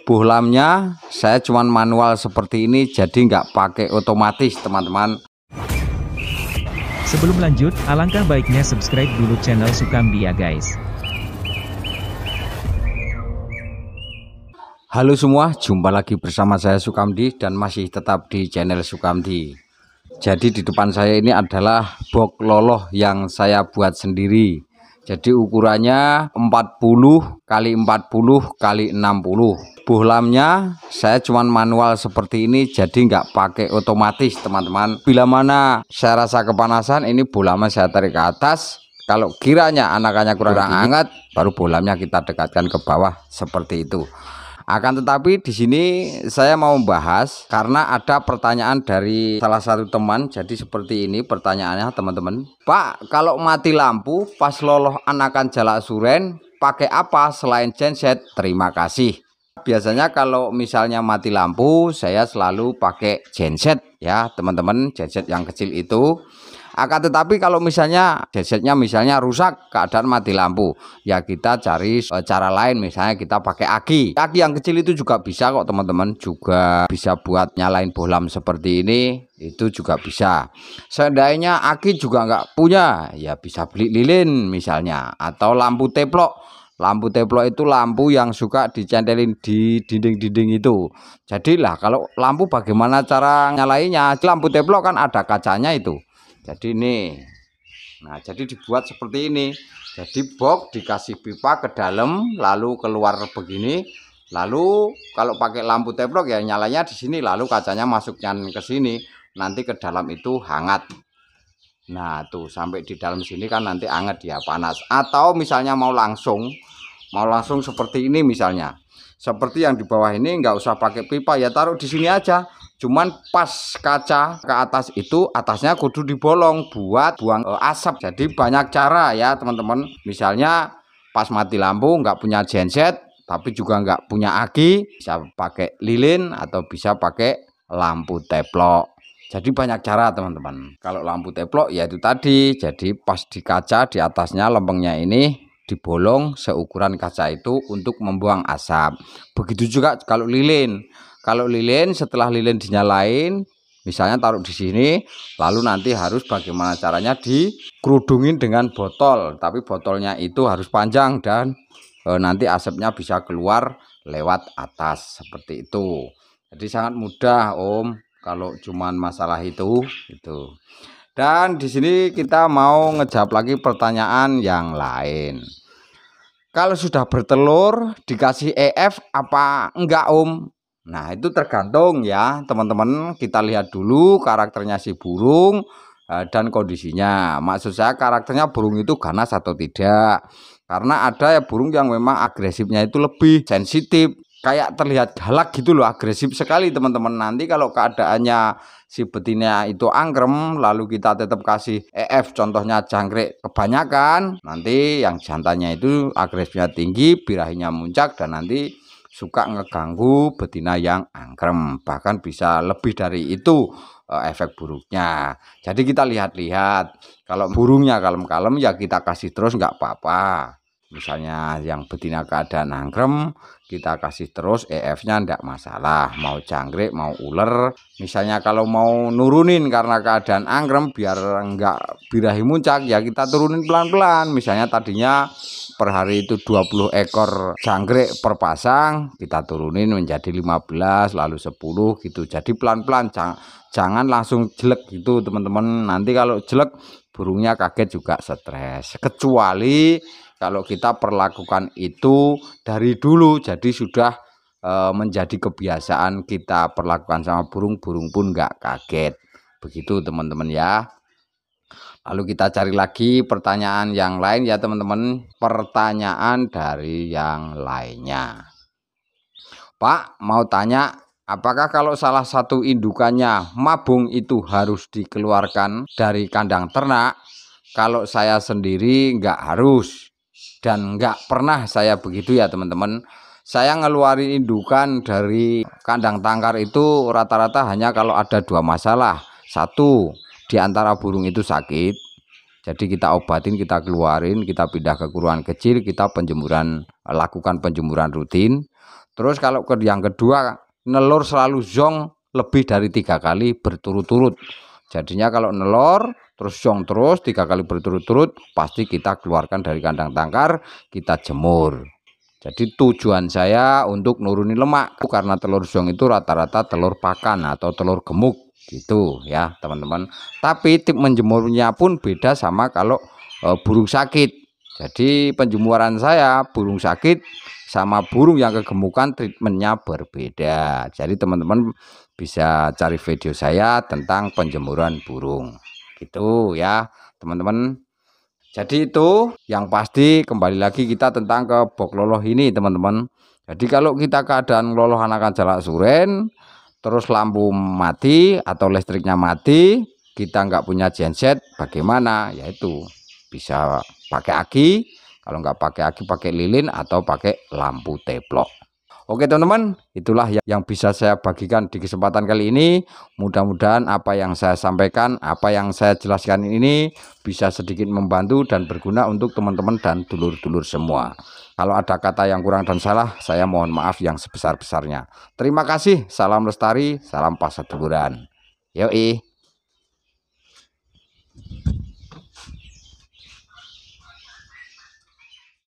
Bohlamnya saya cuman manual seperti ini, jadi nggak pakai otomatis teman-teman. Sebelum lanjut, alangkah baiknya subscribe dulu channel Sukamdi ya guys. Halo semua, jumpa lagi bersama saya Sukamdi dan masih tetap di channel Sukamdi. Jadi di depan saya ini adalah box loloh yang saya buat sendiri. Jadi ukurannya 40 x 40 x 60. Bohlamnya saya cuman manual seperti ini, jadi nggak pakai otomatis teman-teman. Bila mana saya rasa kepanasan, ini bohlamnya saya tarik ke atas. Kalau kiranya anakannya kurang hangat, baru bohlamnya kita dekatkan ke bawah seperti itu. Akan tetapi di sini saya mau membahas karena ada pertanyaan dari salah satu teman. Jadi seperti ini pertanyaannya teman-teman. Pak, kalau mati lampu pas loloh anakan jalak suren pakai apa selain genset? Terima kasih. Biasanya kalau misalnya mati lampu saya selalu pakai genset ya teman-teman, genset yang kecil itu. Akan tetapi kalau misalnya gensetnya misalnya rusak keadaan mati lampu, ya kita cari cara lain, misalnya kita pakai aki. Aki yang kecil itu juga bisa kok teman-teman, juga bisa buat nyalain bohlam seperti ini, itu juga bisa. Seandainya aki juga nggak punya, ya bisa beli lilin misalnya, atau lampu teplok. Lampu teplok itu lampu yang suka dicentelin di dinding-dinding itu. Jadilah kalau lampu bagaimana cara nyalainnya? Lampu teplok kan ada kacanya itu. Jadi ini, nah jadi dibuat seperti ini. Jadi box dikasih pipa ke dalam, lalu keluar begini. Lalu kalau pakai lampu teplok ya nyalanya di sini, lalu kacanya masuknya ke sini. Nanti ke dalam itu hangat. Nah tuh sampai di dalam sini kan nanti hangat ya, panas. Atau misalnya mau langsung seperti ini misalnya. Seperti yang di bawah ini nggak usah pakai pipa ya, taruh di sini aja. Cuman pas kaca ke atas itu atasnya kudu dibolong buat buang asap. Jadi banyak cara ya teman-teman. Misalnya pas mati lampu nggak punya genset tapi juga nggak punya aki, bisa pakai lilin atau bisa pakai lampu teplok. Jadi banyak cara teman-teman. Kalau lampu teplok ya itu tadi, jadi pas di kaca di atasnya lempengnya ini dibolong seukuran kaca itu untuk membuang asap. Begitu juga kalau lilin. Kalau lilin, setelah lilin dinyalain, misalnya taruh di sini, lalu nanti harus bagaimana caranya dikerudungin dengan botol. Tapi botolnya itu harus panjang dan nanti asapnya bisa keluar lewat atas seperti itu. Jadi sangat mudah Om, kalau cuman masalah itu. Dan di sini kita mau ngejawab lagi pertanyaan yang lain. Kalau sudah bertelur dikasih EF apa enggak Om? Nah itu tergantung ya teman-teman, kita lihat dulu karakternya si burung dan kondisinya. Maksud saya karakternya burung itu ganas atau tidak. Karena ada ya burung yang memang agresifnya itu lebih sensitif, kayak terlihat galak gitu loh, agresif sekali teman-teman. Nanti kalau keadaannya si betina itu angkrem lalu kita tetap kasih EF, contohnya jangkrik kebanyakan, nanti yang jantannya itu agresifnya tinggi, birahinya muncak dan nanti suka ngeganggu betina yang angkrem, bahkan bisa lebih dari itu efek buruknya. Jadi kita lihat-lihat, kalau burungnya kalem-kalem ya kita kasih terus nggak apa-apa. Misalnya yang betina keadaan angkrem, kita kasih terus EF-nya ndak masalah, mau jangkrik mau ular. Misalnya kalau mau nurunin karena keadaan angkrem biar enggak birahi muncak ya kita turunin pelan-pelan. Misalnya tadinya per hari itu 20 ekor jangkrik per pasang, kita turunin menjadi 15 lalu 10 gitu. Jadi pelan-pelan, jangan langsung jelek gitu teman-teman. Nanti kalau jelek burungnya kaget juga stres. Kecuali kalau kita perlakukan itu dari dulu, jadi sudah menjadi kebiasaan kita perlakukan sama burung, burung pun nggak kaget. Begitu teman-teman ya. Lalu kita cari lagi pertanyaan yang lain ya teman-teman. Pertanyaan dari yang lainnya. Pak, mau tanya, apakah kalau salah satu indukannya mabung itu harus dikeluarkan dari kandang ternak? Kalau saya sendiri nggak harus. Dan nggak pernah saya begitu ya teman-teman. Saya ngeluarin indukan dari kandang tangkar itu rata-rata hanya kalau ada dua masalah. Satu, di antara burung itu sakit, jadi kita obatin, kita keluarin, kita pindah ke kurungan kecil, kita lakukan penjemuran rutin. Terus kalau yang kedua, nelur selalu zong lebih dari 3 kali berturut-turut. Jadinya kalau nelor terus zong terus 3 kali berturut-turut, pasti kita keluarkan dari kandang tangkar, kita jemur. Jadi tujuan saya untuk nurunin lemak, karena telur zong itu rata-rata telur pakan atau telur gemuk gitu ya teman-teman. Tapi tip menjemurnya pun beda sama kalau burung sakit. Jadi penjemuran saya burung sakit sama burung yang kegemukan treatmentnya berbeda. Jadi teman-teman bisa cari video saya tentang penjemuran burung gitu ya teman-teman. Jadi itu yang pasti, kembali lagi kita tentang ke bok loloh ini teman-teman. Jadi kalau kita keadaan loloh anakan jalak suren, terus lampu mati atau listriknya mati, kita nggak punya genset, bagaimana? Yaitu bisa pakai aki, kalau nggak pakai aki pakai lilin atau pakai lampu teplok. Oke teman-teman, itulah yang bisa saya bagikan di kesempatan kali ini. Mudah-mudahan apa yang saya sampaikan, apa yang saya jelaskan ini bisa sedikit membantu dan berguna untuk teman-teman dan dulur-dulur semua. Kalau ada kata yang kurang dan salah, saya mohon maaf yang sebesar-besarnya. Terima kasih, salam lestari, salam pasaduluran. Yoi.